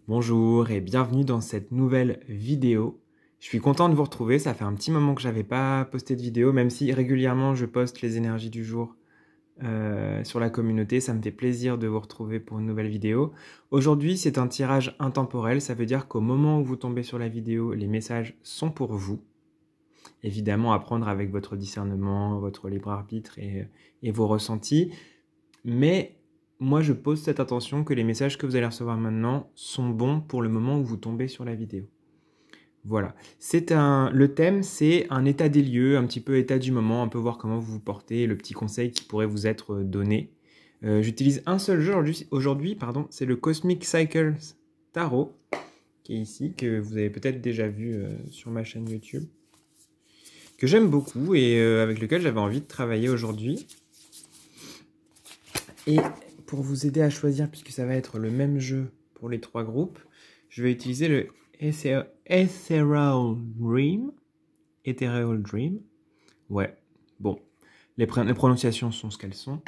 Bonjour et bienvenue dans cette nouvelle vidéo. Je suis content de vous retrouver, ça fait un petit moment que j'avais pas posté de vidéo, même si régulièrement je poste les énergies du jour sur la communauté. Ça me fait plaisir de vous retrouver pour une nouvelle vidéo. Aujourd'hui, c'est un tirage intemporel, ça veut dire qu'au moment où vous tombez sur la vidéo, les messages sont pour vous. Évidemment, à prendre avec votre discernement, votre libre arbitre et vos ressentis. Mais moi, je pose cette attention que les messages que vous allez recevoir maintenant sont bons pour le moment où vous tombez sur la vidéo. Voilà. Le thème, c'est un état des lieux, un petit peu état du moment, un peu voir comment vous vous portez, le petit conseil qui pourrait vous être donné. J'utilise un seul jeu aujourd'hui, c'est le Cosmic Cycles Tarot, qui est ici, que vous avez peut-être déjà vu sur ma chaîne YouTube, que j'aime beaucoup et avec lequel j'avais envie de travailler aujourd'hui. Et pour vous aider à choisir, puisque ça va être le même jeu pour les trois groupes, je vais utiliser le Ethereal Dream. Ethereal Dream. Ouais, bon. Les prononciations sont ce qu'elles sont.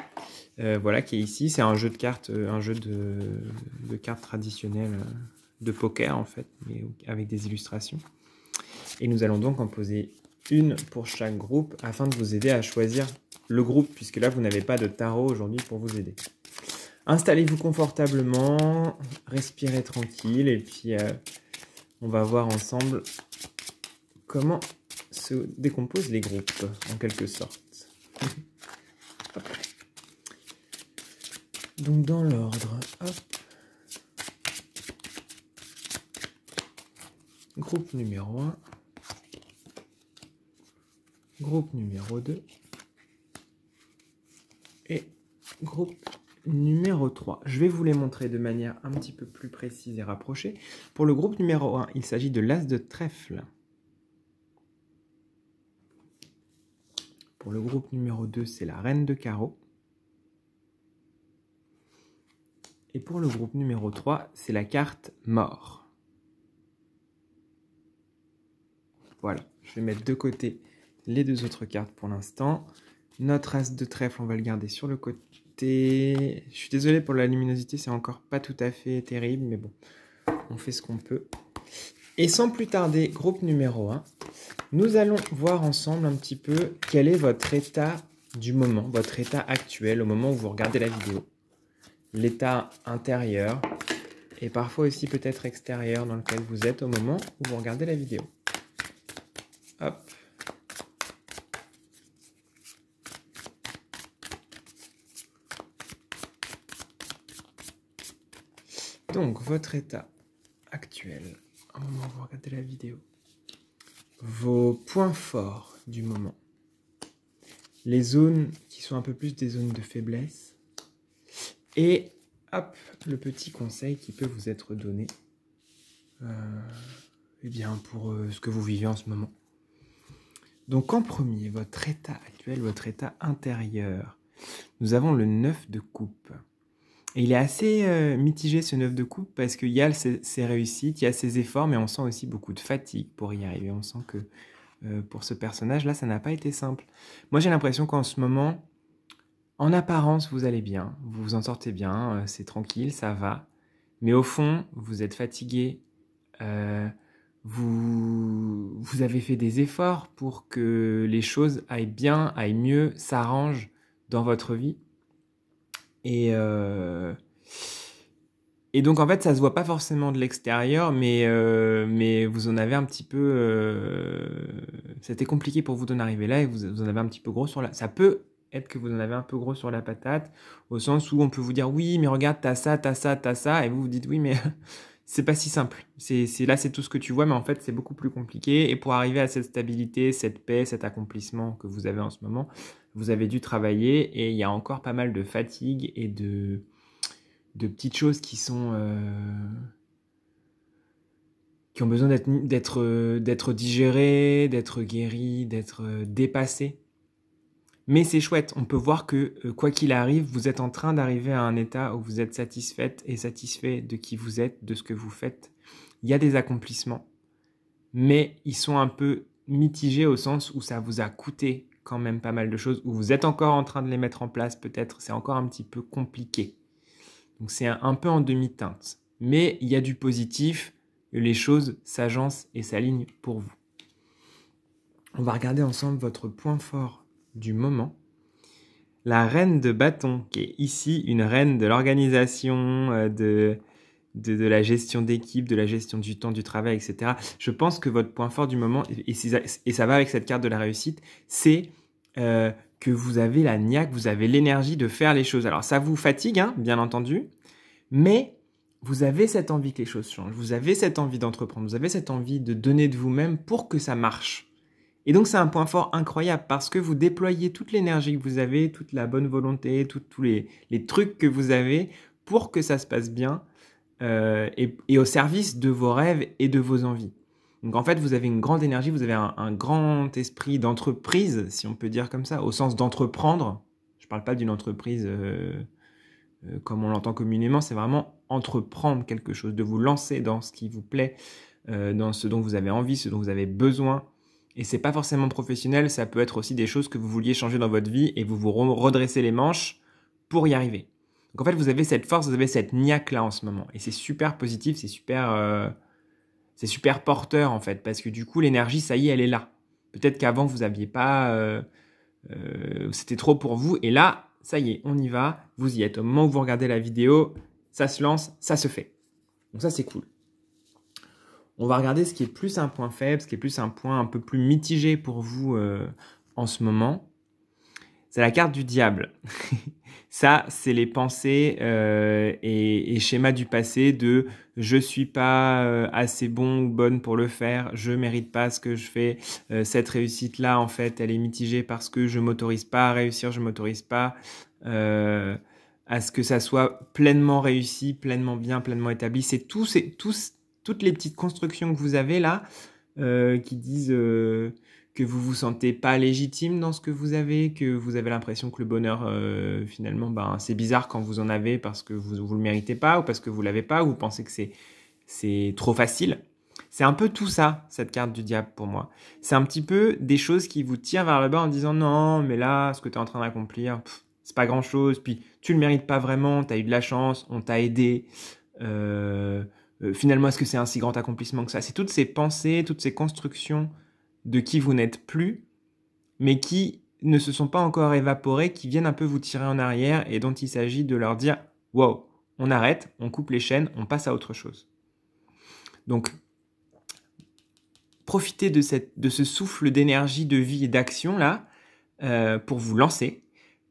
Voilà, qui est ici. C'est un jeu de cartes, un jeu de cartes traditionnelles de poker, en fait, mais avec des illustrations. Et nous allons donc en poser une pour chaque groupe afin de vous aider à choisir le groupe, puisque là, vous n'avez pas de tarot aujourd'hui pour vous aider. Installez-vous confortablement, respirez tranquille, et puis on va voir ensemble comment se décomposent les groupes, en quelque sorte. Hop. Donc dans l'ordre, hop. Groupe numéro 1. Groupe numéro 2. Et groupe numéro 3. Je vais vous les montrer de manière un petit peu plus précise et rapprochée. Pour le groupe numéro 1, il s'agit de l'As de trèfle. Pour le groupe numéro 2, c'est la Reine de carreau. Et pour le groupe numéro 3, c'est la carte mort. Voilà, je vais mettre de côté les deux autres cartes pour l'instant. Notre As de trèfle, on va le garder sur le côté. Je suis désolé pour la luminosité, c'est encore pas tout à fait terrible, mais bon, on fait ce qu'on peut. Et sans plus tarder, groupe numéro 1, nous allons voir ensemble un petit peu quel est votre état du moment, votre état actuel au moment où vous regardez la vidéo. L'état intérieur et parfois aussi peut-être extérieur dans lequel vous êtes au moment où vous regardez la vidéo. Hop. Donc, votre état actuel, au moment où vous regardez la vidéo. Vos points forts du moment. Les zones qui sont un peu plus des zones de faiblesse. Et, hop, le petit conseil qui peut vous être donné eh bien, pour ce que vous vivez en ce moment. Donc, en premier, votre état actuel, votre état intérieur. Nous avons le 9 de coupe. Et il est assez mitigé ce 9 de coupe parce qu'il y a ses réussites, il y a ses efforts, mais on sent aussi beaucoup de fatigue pour y arriver. On sent que pour ce personnage-là, ça n'a pas été simple. Moi, j'ai l'impression qu'en ce moment, en apparence, vous allez bien, vous vous en sortez bien, c'est tranquille, ça va. Mais au fond, vous êtes fatigué, vous avez fait des efforts pour que les choses aillent bien, aillent mieux, s'arrangent dans votre vie. Et donc, en fait, ça se voit pas forcément de l'extérieur, mais vous en avez un petit peu... C'était compliqué pour vous d'en arriver là et vous en avez un petit peu gros sur la... Ça peut être que vous en avez un peu gros sur la patate, au sens où on peut vous dire « Oui, mais regarde, t'as ça, t'as ça, t'as ça », et vous vous dites « Oui, mais c'est pas si simple. Là, c'est tout ce que tu vois, mais en fait, c'est beaucoup plus compliqué. Et pour arriver à cette stabilité, cette paix, cet accomplissement que vous avez en ce moment, vous avez dû travailler et il y a encore pas mal de fatigue et de petites choses qui ont besoin d'être digérées, d'être guéries, d'être dépassées. Mais c'est chouette, on peut voir que quoi qu'il arrive, vous êtes en train d'arriver à un état où vous êtes satisfaite et satisfait de qui vous êtes, de ce que vous faites. Il y a des accomplissements, mais ils sont un peu mitigés au sens où ça vous a coûté quand même pas mal de choses, où vous êtes encore en train de les mettre en place peut-être, c'est encore un petit peu compliqué. Donc c'est un peu en demi-teinte. mais il y a du positif, les choses s'agencent et s'alignent pour vous. On va regarder ensemble votre point fort du moment. La reine de bâton, qui est ici une reine de l'organisation, de la gestion d'équipe, de la gestion du temps, du travail, etc. Je pense que votre point fort du moment, et ça va avec cette carte de la réussite, c'est que vous avez la niaque, vous avez l'énergie de faire les choses. Alors ça vous fatigue, hein, bien entendu, mais vous avez cette envie que les choses changent, vous avez cette envie d'entreprendre, vous avez cette envie de donner de vous-même pour que ça marche. Et donc c'est un point fort incroyable parce que vous déployez toute l'énergie que vous avez, toute la bonne volonté, tous les trucs que vous avez pour que ça se passe bien et au service de vos rêves et de vos envies. Donc en fait, vous avez une grande énergie, vous avez un grand esprit d'entreprise, si on peut dire comme ça, au sens d'entreprendre. Je ne parle pas d'une entreprise comme on l'entend communément, c'est vraiment entreprendre quelque chose, de vous lancer dans ce qui vous plaît, dans ce dont vous avez envie, ce dont vous avez besoin. Et c'est pas forcément professionnel, ça peut être aussi des choses que vous vouliez changer dans votre vie et vous vous redressez les manches pour y arriver. Donc en fait, vous avez cette force, vous avez cette niaque là en ce moment. Et c'est super positif, c'est super porteur en fait, parce que du coup, l'énergie, ça y est, elle est là. Peut-être qu'avant, vous n'aviez pas... c'était trop pour vous. Et là, ça y est, on y va. Vous y êtes. Au moment où vous regardez la vidéo, ça se lance, ça se fait. Donc ça, c'est cool. On va regarder ce qui est plus un point faible, ce qui est plus un point un peu plus mitigé pour vous en ce moment. C'est la carte du diable. Ça, c'est les pensées et schémas du passé de « je suis pas assez bon ou bonne pour le faire, je mérite pas ce que je fais, cette réussite-là, en fait, elle est mitigée parce que je m'autorise pas à réussir, je m'autorise pas à ce que ça soit pleinement réussi, pleinement bien, pleinement établi. » C'est toutes les petites constructions que vous avez là qui disent... que vous vous sentez pas légitime dans ce que vous avez, que vous avez l'impression que le bonheur, finalement, c'est bizarre quand vous en avez parce que vous le méritez pas ou parce que vous l'avez pas ou vous pensez que c'est trop facile. C'est un peu tout ça, cette carte du diable pour moi. C'est un petit peu des choses qui vous tirent vers le bas en disant non, mais là, ce que tu es en train d'accomplir, c'est pas grand chose, puis tu le mérites pas vraiment, tu as eu de la chance, on t'a aidé. Finalement, est-ce que c'est un si grand accomplissement que ça? C'est toutes ces pensées, toutes ces constructions de qui vous n'êtes plus, mais qui ne se sont pas encore évaporés, qui viennent un peu vous tirer en arrière et dont il s'agit de leur dire « Wow, on arrête, on coupe les chaînes, on passe à autre chose. » Donc, profitez de ce souffle d'énergie, de vie et d'action là pour vous lancer,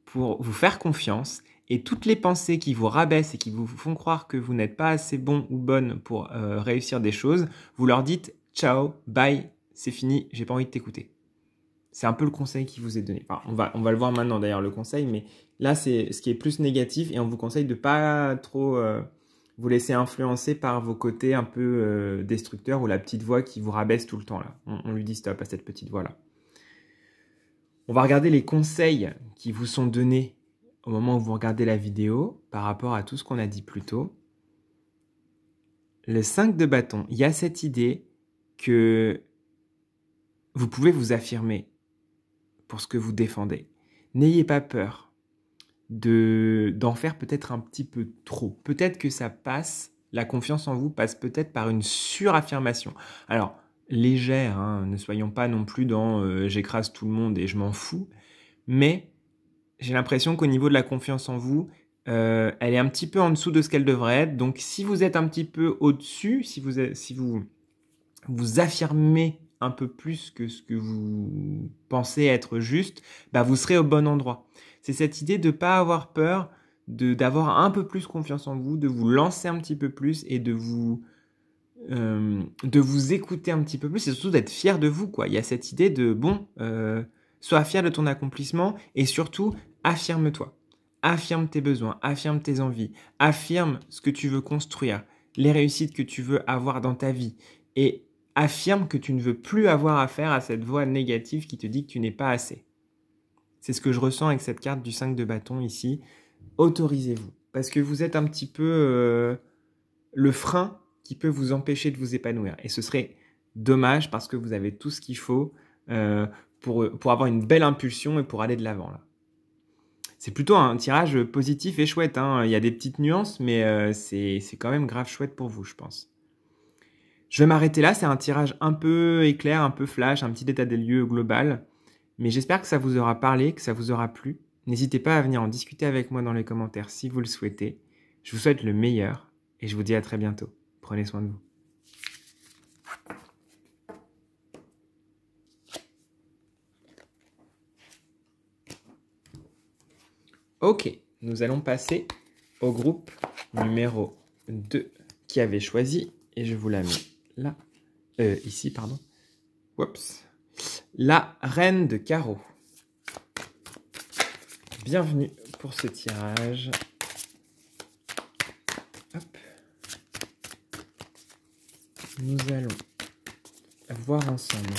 pour vous faire confiance et toutes les pensées qui vous rabaissent et qui vous font croire que vous n'êtes pas assez bon ou bonne pour réussir des choses, vous leur dites « Ciao, bye ». C'est fini, j'ai pas envie de t'écouter. C'est un peu le conseil qui vous est donné. Enfin, on va le voir maintenant d'ailleurs, le conseil, mais là, c'est ce qui est plus négatif et on vous conseille de pas trop vous laisser influencer par vos côtés un peu destructeurs ou la petite voix qui vous rabaisse tout le temps. Là. On lui dit stop à cette petite voix-là. On va regarder les conseils qui vous sont donnés au moment où vous regardez la vidéo par rapport à tout ce qu'on a dit plus tôt. Le 5 de bâton, il y a cette idée que vous pouvez vous affirmer pour ce que vous défendez. N'ayez pas peur d'en faire peut-être un petit peu trop. Peut-être que ça passe, la confiance en vous passe peut-être par une suraffirmation. Alors, légère, hein, ne soyons pas non plus dans j'écrase tout le monde et je m'en fous, mais j'ai l'impression qu'au niveau de la confiance en vous, elle est un petit peu en dessous de ce qu'elle devrait être. Donc, si vous êtes un petit peu au-dessus, si vous affirmez un peu plus que ce que vous pensez être juste, vous serez au bon endroit. C'est cette idée de ne pas avoir peur, d'avoir un peu plus confiance en vous, de vous lancer un petit peu plus et de vous écouter un petit peu plus et surtout d'être fier de vous, quoi. Il y a cette idée de, sois fier de ton accomplissement et surtout, affirme-toi. Affirme tes besoins, affirme tes envies, affirme ce que tu veux construire, les réussites que tu veux avoir dans ta vie et affirme que tu ne veux plus avoir affaire à cette voix négative qui te dit que tu n'es pas assez. C'est ce que je ressens avec cette carte du 5 de bâton ici. Autorisez-vous. Parce que vous êtes un petit peu le frein qui peut vous empêcher de vous épanouir. Et ce serait dommage parce que vous avez tout ce qu'il faut pour avoir une belle impulsion et pour aller de l'avant. Là. C'est plutôt un tirage positif et chouette, hein. Il y a des petites nuances, mais c'est quand même grave chouette pour vous, je pense. Je vais m'arrêter là, c'est un tirage un peu éclair, un peu flash, un petit état des lieux global. Mais j'espère que ça vous aura parlé, que ça vous aura plu. N'hésitez pas à venir en discuter avec moi dans les commentaires si vous le souhaitez. Je vous souhaite le meilleur et je vous dis à très bientôt. Prenez soin de vous. Ok, nous allons passer au groupe numéro 2 qui avait choisi, et je vous la mets là, ici, pardon. Oups. La reine de carreau. Bienvenue pour ce tirage. Hop. Nous allons voir ensemble.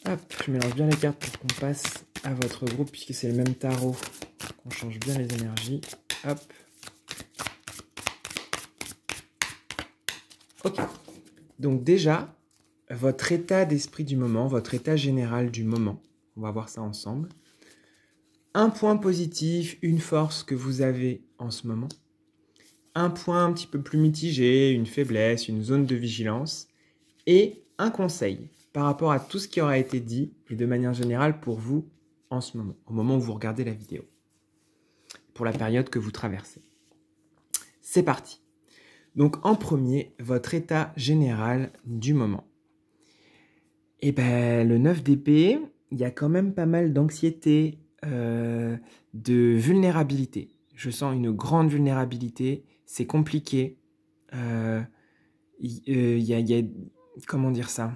Hop, je mélange bien les cartes pour qu'on passe à votre groupe, puisque c'est le même tarot. On change bien les énergies. Hop. Ok. Donc déjà, votre état d'esprit du moment, votre état général du moment. On va voir ça ensemble. Un point positif, une force que vous avez en ce moment. Un point un petit peu plus mitigé, une faiblesse, une zone de vigilance. Et un conseil par rapport à tout ce qui aura été dit et de manière générale pour vous en ce moment, au moment où vous regardez la vidéo, pour la période que vous traversez. C'est parti. Donc en premier, votre état général du moment. Et ben le 9 d'épée, il y a quand même pas mal d'anxiété, de vulnérabilité. Je sens une grande vulnérabilité, c'est compliqué. Y a, comment dire ça?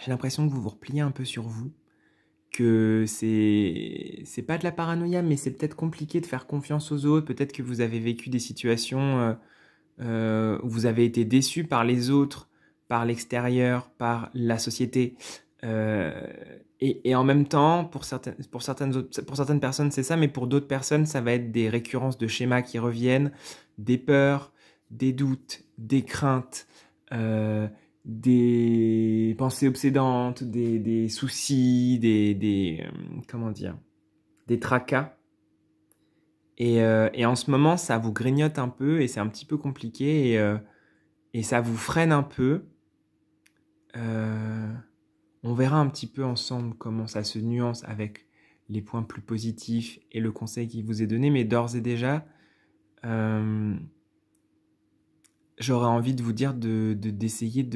J'ai l'impression que vous vous repliez un peu sur vous, que c'est pas de la paranoïa, mais c'est peut-être compliqué de faire confiance aux autres. Peut-être que vous avez vécu des situations où vous avez été déçu par les autres, par l'extérieur, par la société. Et en même temps, pour certaines personnes, c'est ça, mais pour d'autres personnes, ça va être des récurrences de schémas qui reviennent, des peurs, des doutes, des craintes, des pensées obsédantes, des soucis, comment dire, des tracas. Et en ce moment, ça vous grignote un peu et c'est un petit peu compliqué et ça vous freine un peu. On verra un petit peu ensemble comment ça se nuance avec les points plus positifs et le conseil qui vous est donné. Mais d'ores et déjà, j'aurais envie de vous dire d'essayer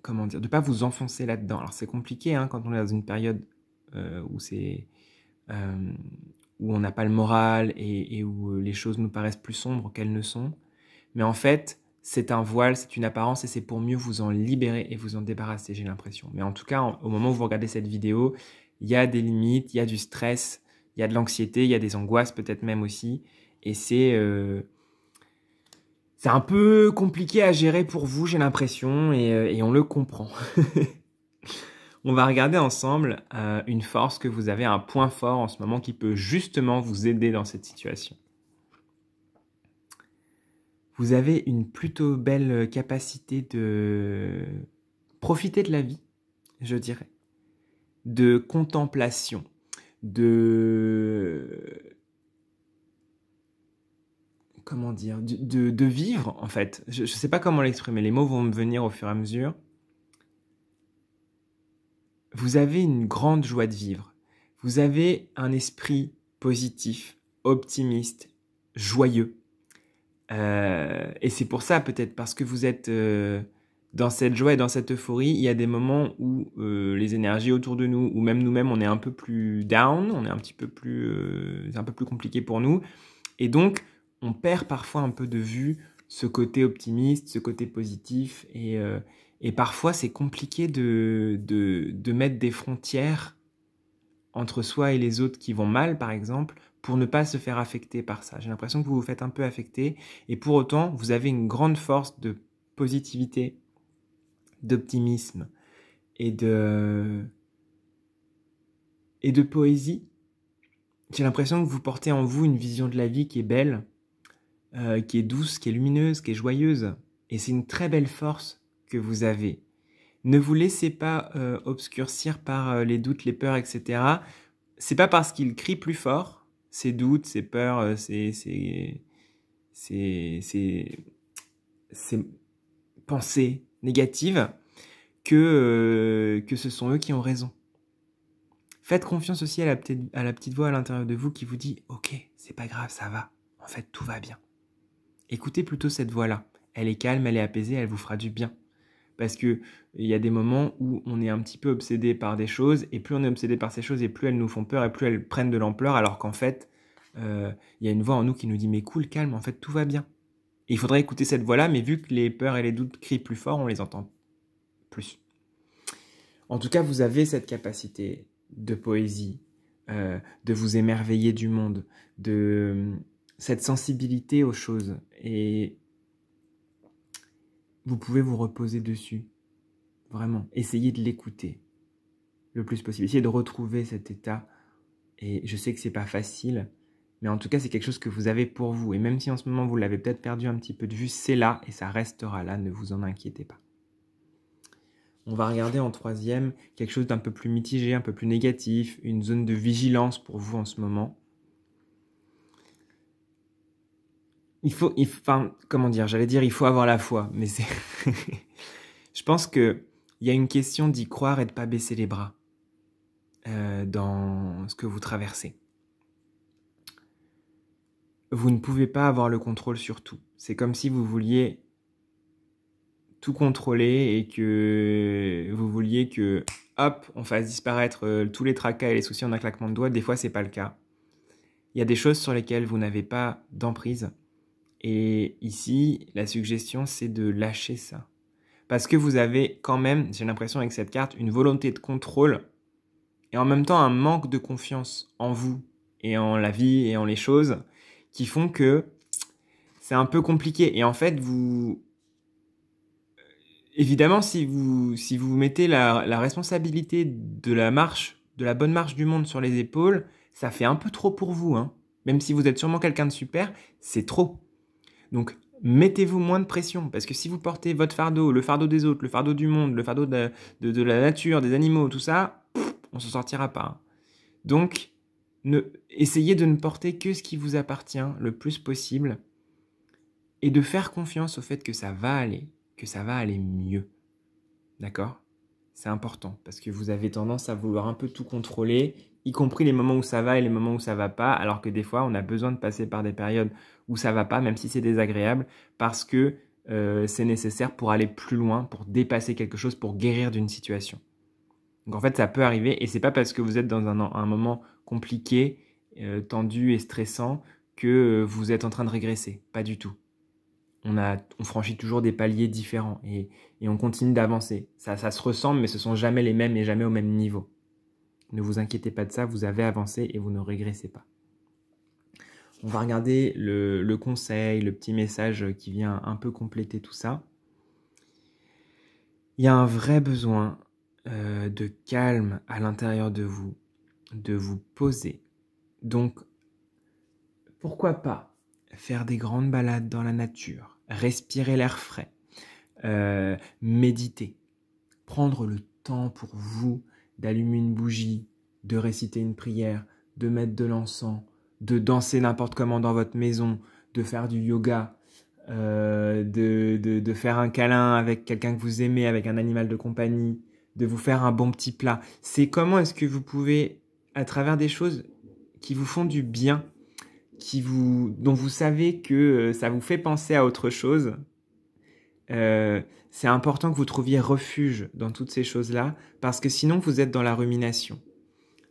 comment dire, de pas vous enfoncer là-dedans. Alors c'est compliqué hein, quand on est dans une période où on n'a pas le moral et où les choses nous paraissent plus sombres qu'elles ne sont. Mais en fait, c'est un voile, c'est une apparence et c'est pour mieux vous en libérer et vous en débarrasser, j'ai l'impression. Mais en tout cas, au moment où vous regardez cette vidéo, il y a des limites, il y a du stress, il y a de l'anxiété, il y a des angoisses peut-être même aussi. Et c'est un peu compliqué à gérer pour vous, j'ai l'impression, et on le comprend. On va regarder ensemble une force que vous avez, un point fort en ce moment qui peut justement vous aider dans cette situation. Vous avez une plutôt belle capacité de profiter de la vie, je dirais, de contemplation, comment dire, de vivre en fait. Je ne sais pas comment l'exprimer, les mots vont me venir au fur et à mesure. Vous avez une grande joie de vivre. Vous avez un esprit positif, optimiste, joyeux. Et c'est pour ça, peut-être, parce que vous êtes dans cette joie et dans cette euphorie, il y a des moments où les énergies autour de nous, ou même nous-mêmes, on est un peu plus down, on est un petit peu plus, c'est un peu plus compliqué pour nous. Et donc, on perd parfois un peu de vue ce côté optimiste, ce côté positif. Et parfois, c'est compliqué de mettre des frontières entre soi et les autres qui vont mal, par exemple, pour ne pas se faire affecter par ça. J'ai l'impression que vous vous faites un peu affecter, et pour autant, vous avez une grande force de positivité, d'optimisme et de poésie. J'ai l'impression que vous portez en vous une vision de la vie qui est belle, qui est douce, qui est lumineuse, qui est joyeuse. Et c'est une très belle force que vous avez. Ne vous laissez pas obscurcir par les doutes, les peurs, etc. C'est pas parce qu'ils crient plus fort, ces doutes, ces peurs, ces pensées négatives, que ce sont eux qui ont raison. Faites confiance aussi à la petite voix à l'intérieur de vous qui vous dit « Ok, c'est pas grave, ça va. En fait, tout va bien. » Écoutez plutôt cette voix-là. Elle est calme, elle est apaisée, elle vous fera du bien. Parce qu'il y a des moments où on est un petit peu obsédé par des choses, et plus on est obsédé par ces choses, et plus elles nous font peur, et plus elles prennent de l'ampleur, alors qu'en fait, il y a une voix en nous qui nous dit « Mais cool, calme, en fait, tout va bien. » Et il faudrait écouter cette voix-là, mais vu que les peurs et les doutes crient plus fort, on les entend plus. En tout cas, vous avez cette capacité de poésie, de vous émerveiller du monde, de cette sensibilité aux choses. Et vous pouvez vous reposer dessus. Vraiment, essayez de l'écouter le plus possible. Essayez de retrouver cet état. Et je sais que c'est pas facile, mais en tout cas, c'est quelque chose que vous avez pour vous. Et même si en ce moment, vous l'avez peut-être perdu un petit peu de vue, c'est là et ça restera là. Ne vous en inquiétez pas. On va regarder en troisième quelque chose d'un peu plus mitigé, un peu plus négatif, une zone de vigilance pour vous en ce moment. Il faut avoir la foi, mais c'est... Je pense qu'il y a une question d'y croire et de ne pas baisser les bras dans ce que vous traversez. Vous ne pouvez pas avoir le contrôle sur tout. C'est comme si vous vouliez tout contrôler et que vous vouliez que, hop, on fasse disparaître tous les tracas et les soucis en un claquement de doigts. Des fois, c'est pas le cas. Il y a des choses sur lesquelles vous n'avez pas d'emprise. Et ici, la suggestion, c'est de lâcher ça. Parce que vous avez quand même, j'ai l'impression avec cette carte, une volonté de contrôle et en même temps un manque de confiance en vous et en la vie et en les choses qui font que c'est un peu compliqué. Et en fait, évidemment, si vous mettez la responsabilité de la marche, de la bonne marche du monde sur les épaules, ça fait un peu trop pour vous, hein. Même si vous êtes sûrement quelqu'un de super, c'est trop. Donc, mettez-vous moins de pression, parce que si vous portez votre fardeau, le fardeau des autres, le fardeau du monde, le fardeau de la nature, des animaux, tout ça, on s'en sortira pas. Donc, essayez de ne porter que ce qui vous appartient le plus possible, et de faire confiance au fait que ça va aller mieux. D'accord ? C'est important, parce que vous avez tendance à vouloir un peu tout contrôler, y compris les moments où ça va et les moments où ça va pas, alors que des fois, on a besoin de passer par des périodes où ça va pas, même si c'est désagréable, parce que c'est nécessaire pour aller plus loin, pour dépasser quelque chose, pour guérir d'une situation. Donc en fait, ça peut arriver, et c'est pas parce que vous êtes dans un moment compliqué, tendu et stressant, que vous êtes en train de régresser. Pas du tout. On franchit toujours des paliers différents et on continue d'avancer. Ça se ressemble, mais ce sont jamais les mêmes et jamais au même niveau. Ne vous inquiétez pas de ça, vous avez avancé et vous ne régressez pas. On va regarder le conseil, le petit message qui vient un peu compléter tout ça. Il y a un vrai besoin de calme à l'intérieur de vous poser. Donc, pourquoi pas faire des grandes balades dans la nature, respirer l'air frais, méditer, prendre le temps pour vous d'allumer une bougie, de réciter une prière, de mettre de l'encens, de danser n'importe comment dans votre maison, de faire du yoga, de faire un câlin avec quelqu'un que vous aimez, avec un animal de compagnie, de vous faire un bon petit plat. C'est comment est-ce que vous pouvez, à travers des choses qui vous font du bien, dont vous savez que ça vous fait penser à autre chose, c'est important que vous trouviez refuge dans toutes ces choses-là, parce que sinon vous êtes dans la rumination.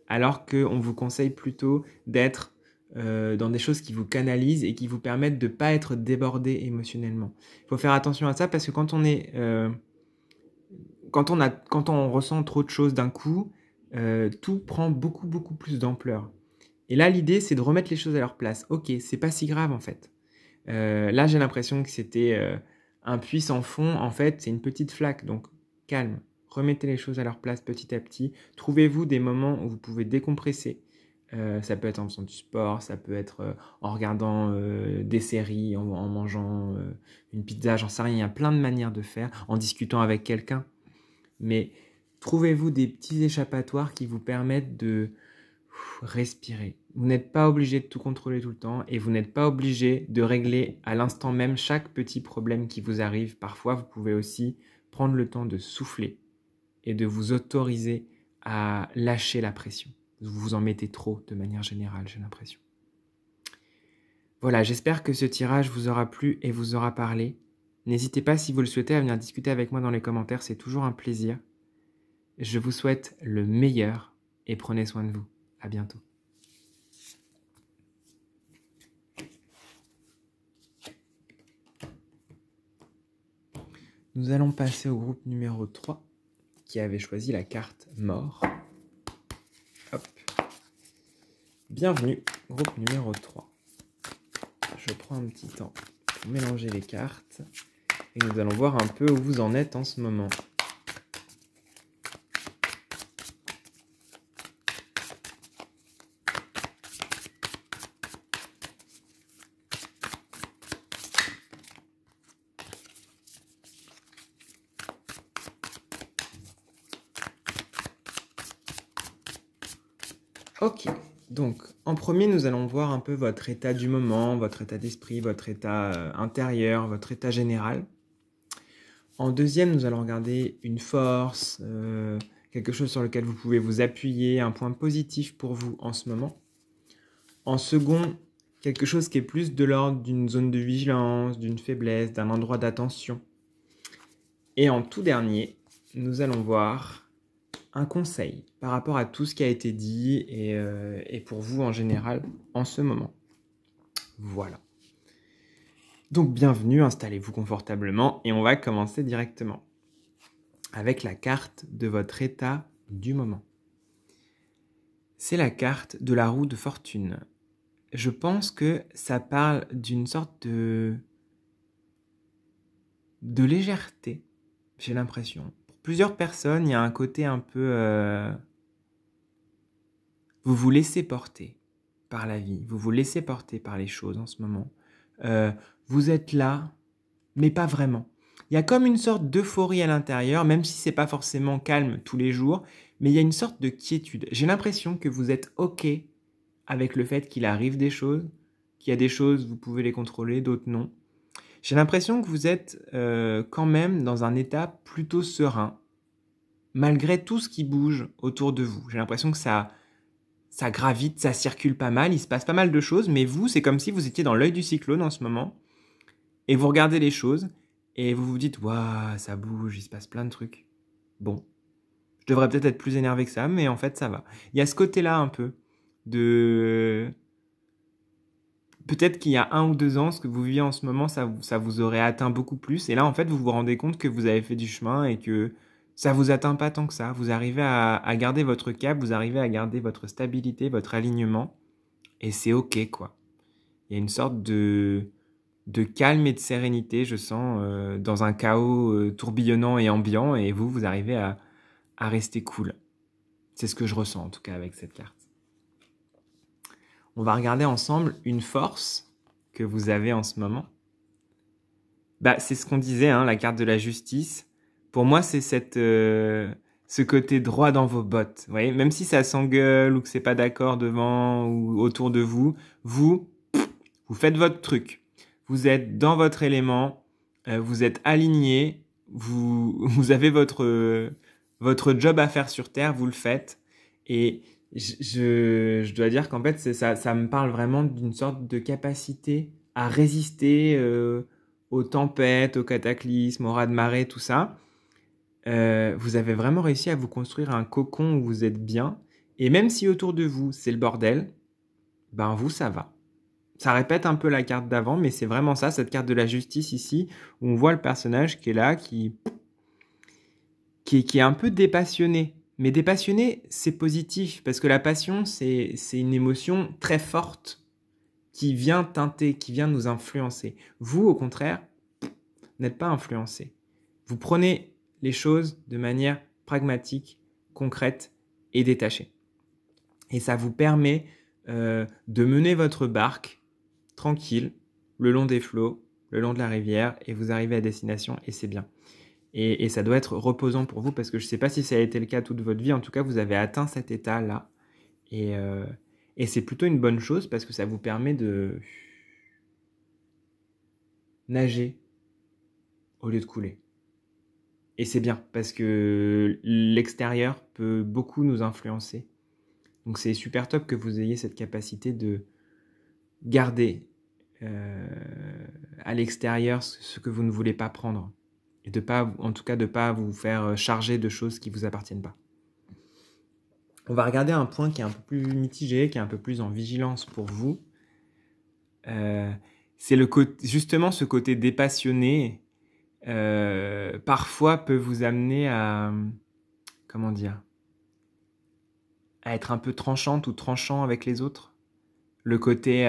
Alors qu'on vous conseille plutôt d'être dans des choses qui vous canalisent et qui vous permettent de ne pas être débordé émotionnellement. Il faut faire attention à ça, parce que quand on ressent trop de choses d'un coup, tout prend beaucoup, beaucoup plus d'ampleur. Et là, l'idée, c'est de remettre les choses à leur place. Ok, c'est pas si grave en fait. Là, j'ai l'impression que c'était un puits sans fond. En fait, c'est une petite flaque. Donc, calme. Remettez les choses à leur place petit à petit. Trouvez-vous des moments où vous pouvez décompresser. Ça peut être en faisant du sport, ça peut être en regardant des séries, en mangeant une pizza, j'en sais rien. Il y a plein de manières de faire, en discutant avec quelqu'un. mais trouvez-vous des petits échappatoires qui vous permettent de respirer. Vous n'êtes pas obligé de tout contrôler tout le temps et vous n'êtes pas obligé de régler à l'instant même chaque petit problème qui vous arrive. Parfois, vous pouvez aussi prendre le temps de souffler et de vous autoriser à lâcher la pression. Vous vous en mettez trop de manière générale, j'ai l'impression. Voilà, j'espère que ce tirage vous aura plu et vous aura parlé. N'hésitez pas, si vous le souhaitez, à venir discuter avec moi dans les commentaires, c'est toujours un plaisir. Je vous souhaite le meilleur et prenez soin de vous. À bientôt. Nous allons passer au groupe numéro 3 qui avait choisi la carte mort. Hop. Bienvenue, groupe numéro 3. Je prends un petit temps pour mélanger les cartes et nous allons voir un peu où vous en êtes en ce moment. Ok, donc en premier, nous allons voir un peu votre état du moment, votre état d'esprit, votre état intérieur, votre état général. En deuxième, nous allons regarder une force, quelque chose sur lequel vous pouvez vous appuyer, un point positif pour vous en ce moment. En second, quelque chose qui est plus de l'ordre d'une zone de vigilance, d'une faiblesse, d'un endroit d'attention. Et en tout dernier, nous allons voir un conseil par rapport à tout ce qui a été dit et pour vous en général en ce moment. Voilà. Donc bienvenue, installez-vous confortablement et on va commencer directement avec la carte de votre état du moment. C'est la carte de la roue de fortune. Je pense que ça parle d'une sorte de légèreté, j'ai l'impression. Plusieurs personnes, il y a un côté un peu... vous vous laissez porter par la vie, vous vous laissez porter par les choses en ce moment. Vous êtes là, mais pas vraiment. Il y a comme une sorte d'euphorie à l'intérieur, même si c'est pas forcément calme tous les jours, mais il y a une sorte de quiétude. J'ai l'impression que vous êtes OK avec le fait qu'il arrive des choses, qu'il y a des choses, vous pouvez les contrôler, d'autres non. J'ai l'impression que vous êtes quand même dans un état plutôt serein, malgré tout ce qui bouge autour de vous. J'ai l'impression que ça gravite, ça circule pas mal, il se passe pas mal de choses, mais vous, c'est comme si vous étiez dans l'œil du cyclone en ce moment, et vous regardez les choses, et vous vous dites « Waouh, ça bouge, il se passe plein de trucs. » Bon, je devrais peut-être être plus énervé que ça, mais en fait, ça va. Il y a ce côté-là un peu de... Peut-être qu'il y a 1 ou 2 ans, ce que vous vivez en ce moment, ça vous aurait atteint beaucoup plus. Et là, en fait, vous vous rendez compte que vous avez fait du chemin et que ça vous atteint pas tant que ça. Vous arrivez à garder votre cap, vous arrivez à garder votre stabilité, votre alignement. Et c'est OK, quoi. Il y a une sorte de calme et de sérénité, je sens, dans un chaos tourbillonnant et ambiant. Et vous arrivez à rester cool. C'est ce que je ressens, en tout cas, avec cette carte. On va regarder ensemble une force que vous avez en ce moment. C'est ce qu'on disait, hein, la carte de la justice. Pour moi, c'est ce côté droit dans vos bottes. Vous voyez, même si ça s'engueule ou que c'est pas d'accord devant ou autour de vous, vous faites votre truc. Vous êtes dans votre élément, vous êtes aligné, vous avez votre job à faire sur Terre, vous le faites. Et je dois dire qu'en fait, ça me parle vraiment d'une sorte de capacité à résister aux tempêtes, aux cataclysmes, aux raz-de-marée, tout ça. Vous avez vraiment réussi à vous construire un cocon où vous êtes bien. Et même si autour de vous, c'est le bordel, vous, ça va. Ça répète un peu la carte d'avant, mais c'est vraiment ça, cette carte de la justice ici, où on voit le personnage qui est là, qui est un peu dépassionné. Mais dépassionné, c'est positif, parce que la passion, c'est une émotion très forte qui vient teinter, qui vient nous influencer. Vous, au contraire, n'êtes pas influencé. Vous prenez les choses de manière pragmatique, concrète et détachée. Et ça vous permet de mener votre barque tranquille, le long des flots, le long de la rivière, et vous arrivez à destination, et c'est bien. Et ça doit être reposant pour vous parce que je ne sais pas si ça a été le cas toute votre vie. En tout cas, vous avez atteint cet état-là. Et c'est plutôt une bonne chose parce que ça vous permet de nager au lieu de couler. Et c'est bien parce que l'extérieur peut beaucoup nous influencer. Donc c'est super top que vous ayez cette capacité de garder à l'extérieur ce que vous ne voulez pas prendre. Et en tout cas de ne pas vous faire charger de choses qui ne vous appartiennent pas. On va regarder un point qui est un peu plus mitigé, qui est un peu plus en vigilance pour vous. C'est justement ce côté dépassionné, parfois peut vous amener à, comment dire, à être un peu tranchante ou tranchant avec les autres. Le côté,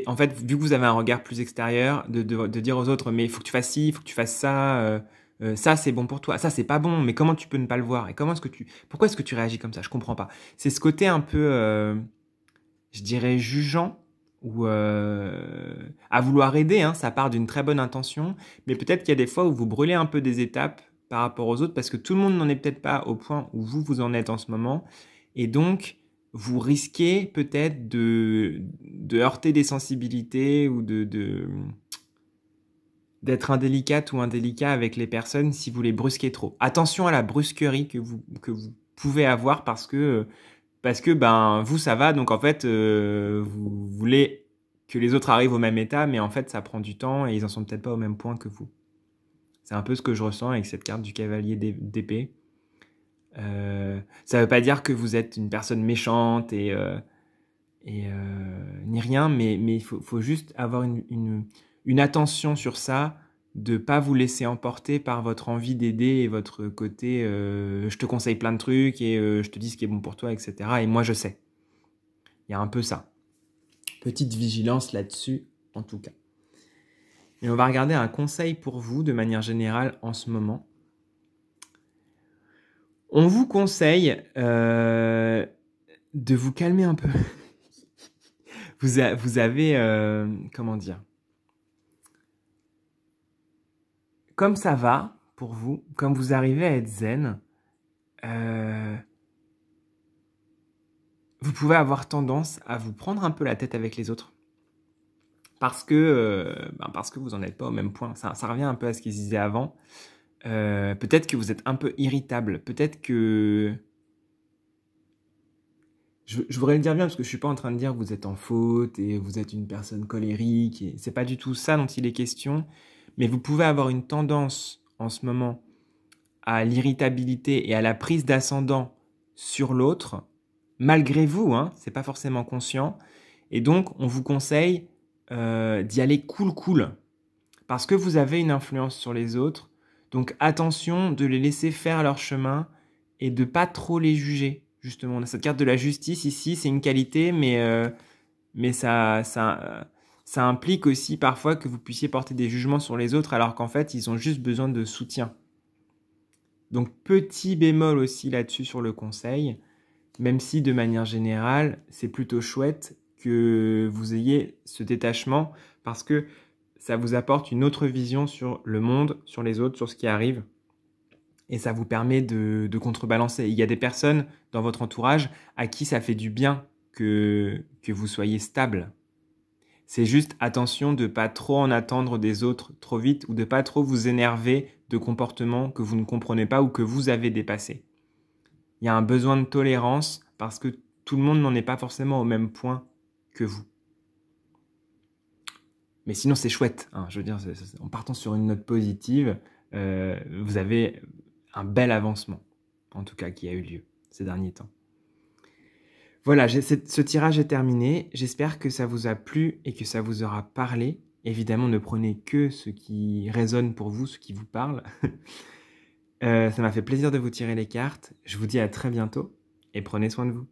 en fait, vu que vous avez un regard plus extérieur, de dire aux autres, mais il faut que tu fasses ci, il faut que tu fasses ça, ça c'est bon pour toi, ça c'est pas bon, mais comment tu peux ne pas le voir? Et pourquoi est-ce que tu réagis comme ça? Je comprends pas. C'est ce côté un peu, je dirais, jugeant, ou à vouloir aider, hein, ça part d'une très bonne intention, mais peut-être qu'il y a des fois où vous brûlez un peu des étapes par rapport aux autres, parce que tout le monde n'en est peut-être pas au point où vous en êtes en ce moment, et donc vous risquez peut-être de heurter des sensibilités ou d'être indélicate ou indélicat avec les personnes si vous les brusquez trop. Attention à la brusquerie que vous pouvez avoir parce que ben vous ça va, donc en fait vous voulez que les autres arrivent au même état, mais en fait ça prend du temps et ils en sont peut-être pas au même point que vous. C'est un peu ce que je ressens avec cette carte du cavalier d'épée. Ça veut pas dire que vous êtes une personne méchante et ni rien, mais il faut juste avoir une attention sur ça, de pas vous laisser emporter par votre envie d'aider et votre côté je te conseille plein de trucs et je te dis ce qui est bon pour toi, etc. Et moi je sais. Il y a un peu ça. Petite vigilance là-dessus, en tout cas. Et on va regarder un conseil pour vous de manière générale en ce moment. On vous conseille de vous calmer un peu. Vous avez, comment dire, comme ça va pour vous, comme vous arrivez à être zen, vous pouvez avoir tendance à vous prendre un peu la tête avec les autres. Parce que vous n'en êtes pas au même point. Ça revient un peu à ce qu'ils disaient avant. Peut-être que vous êtes un peu irritable. Peut-être que... Je voudrais le dire bien parce que je ne suis pas en train de dire que vous êtes en faute et vous êtes une personne colérique. C'est pas du tout ça dont il est question. Mais vous pouvez avoir une tendance en ce moment à l'irritabilité et à la prise d'ascendant sur l'autre, malgré vous, hein, c'est pas forcément conscient. Et donc, on vous conseille d'y aller cool, parce que vous avez une influence sur les autres. Donc, attention de les laisser faire leur chemin et de pas trop les juger. Justement, on a cette carte de la justice ici, c'est une qualité, mais ça implique aussi parfois que vous puissiez porter des jugements sur les autres, alors qu'en fait, ils ont juste besoin de soutien. Donc, petit bémol aussi là-dessus sur le conseil, même si de manière générale, c'est plutôt chouette que vous ayez ce détachement parce que ça vous apporte une autre vision sur le monde, sur les autres, sur ce qui arrive. Et ça vous permet de contrebalancer. Il y a des personnes dans votre entourage à qui ça fait du bien que vous soyez stable. C'est juste attention de ne pas trop en attendre des autres trop vite ou de ne pas trop vous énerver de comportements que vous ne comprenez pas ou que vous avez dépassés. Il y a un besoin de tolérance parce que tout le monde n'en est pas forcément au même point que vous. Mais sinon, c'est chouette. Hein. Je veux dire, en partant sur une note positive, vous avez un bel avancement, en tout cas, qui a eu lieu ces derniers temps. Voilà, ce tirage est terminé. J'espère que ça vous a plu et que ça vous aura parlé. Évidemment, ne prenez que ce qui résonne pour vous, ce qui vous parle. Ça m'a fait plaisir de vous tirer les cartes. Je vous dis à très bientôt et prenez soin de vous.